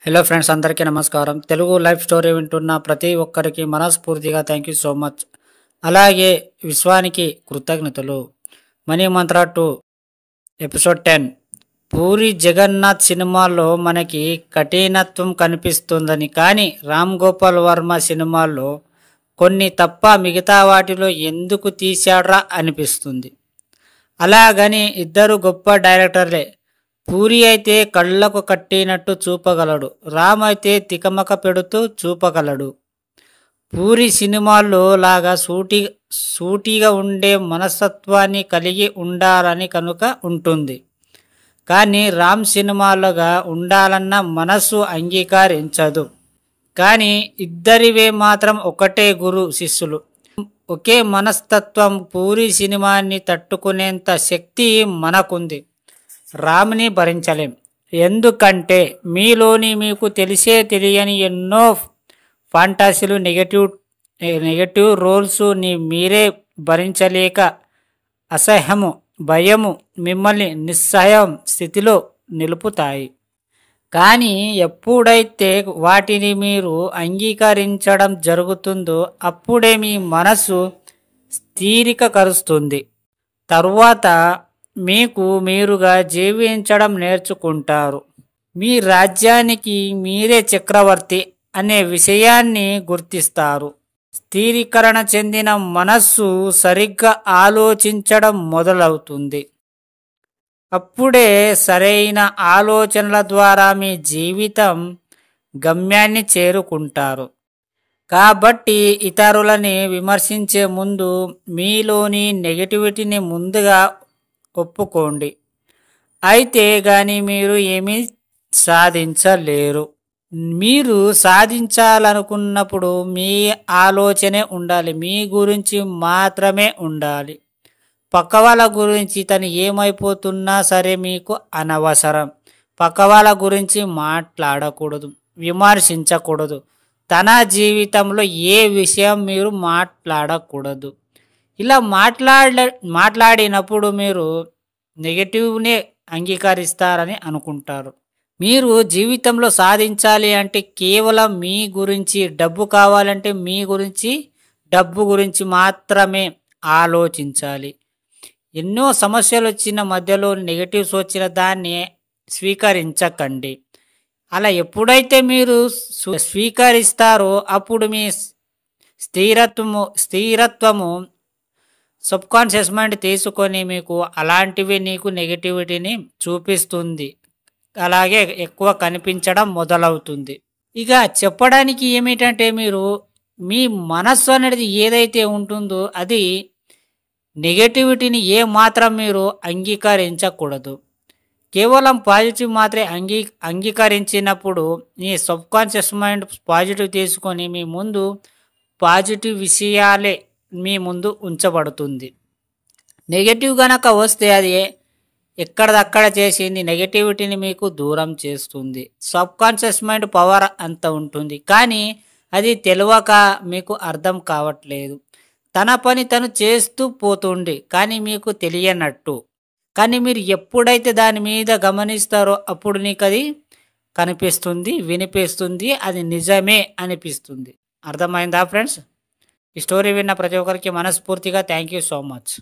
Hello friends, అందరికీ నమస్కారం. Telugu life story వింటున్న ప్రతి ఒక్కరికి మనస్ఫూర్తిగా థ్యాంక్ యూ సో మచ్. అలాగే విశ్వానికి కృతజ్ఞతలు. మనీ మంత్ర 2 ఎపిసోడ్ 10. పూరి జగన్నాథ్ సినిమాల్లో మనకి కఠినత్వం కనిపిస్తుందని, కానీ రామ్ గోపాల్ వర్మ సినిమాల్లో కొన్ని తప్ప మిగతా వాటిలో ఎందుకు తీశాడ్రా అనిపిస్తుంది. అలాగని ఇద్దరు గొప్ప డైరెక్టర్లే. పూరి అయితే కళ్ళకు కట్టినట్టు చూపగలడు, రామ్ అయితే తికమక పెడుతూ చూపగలడు. పూరి సినిమాల్లో లాగా సూటిగా ఉండే మనస్తత్వాన్ని కలిగి ఉండాలని కనుక ఉంటుంది. కానీ రామ్ సినిమాలుగా ఉండాలన్న మనసు అంగీకరించదు. కానీ ఇద్దరివే మాత్రం ఒకటే గురు శిష్యులు, ఒకే మనస్తత్వం. పూరి సినిమాని తట్టుకునేంత శక్తి మనకుంది, రామ్ని భరించలేం. ఎందుకంటే మీలోని మీకు తెలియని ఎన్నో ఫాంటసీలు, నెగటివ్ రోల్స్ మీరే భరించలేక అసహ్యము, భయము మిమ్మల్ని నిస్సహాయం స్థితిలో నిలుపుతాయి. కానీ ఎప్పుడైతే వాటిని మీరు అంగీకరించడం జరుగుతుందో అప్పుడే మీ మనసు స్థిరీకరిస్తుంది. తరువాత మీకు మీరుగా జీవించడం నేర్చుకుంటారు. మీ రాజ్యానికి మీరే చక్రవర్తి అనే విషయాన్ని గుర్తిస్తారు. స్థిరీకరణ చెందిన మనస్సు సరిగ్గా ఆలోచించడం మొదలవుతుంది. అప్పుడే సరైన ఆలోచనల ద్వారా మీ జీవితం గమ్యాన్ని చేరుకుంటారు. కాబట్టి ఇతరులని విమర్శించే ముందు మీలోని నెగటివిటీని ముందుగా ఒప్పుకోండి. అయితే గాని మీరు ఏమీ సాధించలేరు. మీరు సాధించాలనుకున్నప్పుడు మీ ఆలోచనే ఉండాలి, మీ గురించి మాత్రమే ఉండాలి. పక్క వాళ్ళ గురించి తను ఏమైపోతున్నా సరే మీకు అనవసరం. పక్క వాళ్ళ గురించి మాట్లాడకూడదు, విమర్శించకూడదు. తన జీవితంలో ఏ విషయం మీరు మాట్లాడకూడదు. ఇలా మాట్లాడినప్పుడు మీరు నెగటివ్నే అంగీకరిస్తారని అనుకుంటారు. మీరు జీవితంలో సాధించాలి అంటే కేవలం మీ గురించి, డబ్బు కావాలంటే మీ గురించి, డబ్బు గురించి మాత్రమే ఆలోచించాలి. ఎన్నో సమస్యలు వచ్చిన మధ్యలో నెగటివ్స్ వచ్చిన దాన్ని స్వీకరించకండి. అలా ఎప్పుడైతే మీరు స్వీకరిస్తారో అప్పుడు మీ స్థిరత్వము సబ్కాన్షియస్ మైండ్ తీసుకొని మీకు అలాంటివి నీకు నెగటివిటీని చూపిస్తుంది. అలాగే ఎక్కువ కనిపించడం మొదలవుతుంది. ఇక చెప్పడానికి ఏమిటంటే, మీరు మీ మనస్సు అనేది ఏదైతే ఉంటుందో అది నెగటివిటీని ఏ మాత్రం మీరు అంగీకరించకూడదు. కేవలం పాజిటివ్ మాత్రమే అంగీకరించినప్పుడు మీ సబ్కాన్షియస్ మైండ్ పాజిటివ్ తీసుకొని మీ ముందు పాజిటివ్ విషయాలే మీ ముందు ఉంచబడుతుంది. నెగటివ్ గనక వస్తే అది ఎక్కడదక్కడ చేసింది నెగటివిటీని మీకు దూరం చేస్తుంది. సబ్కాన్షియస్ మైండ్ పవర్ అంత ఉంటుంది, కానీ అది తెలియక మీకు అర్థం కావట్లేదు. తన పని తను చేస్తూ పోతుంది, కానీ మీకు తెలియనట్టు. కానీ మీరు ఎప్పుడైతే దాని మీద గమనిస్తారో అప్పుడు నీకు అది కనిపిస్తుంది, వినిపిస్తుంది, అది నిజమే అనిపిస్తుంది. అర్థమైందా ఫ్రెండ్స్? ఈ స్టోరీ విన్న ప్రతి ఒక్కరికి మనస్ఫూర్తిగా థ్యాంక్ యూ సో మచ్.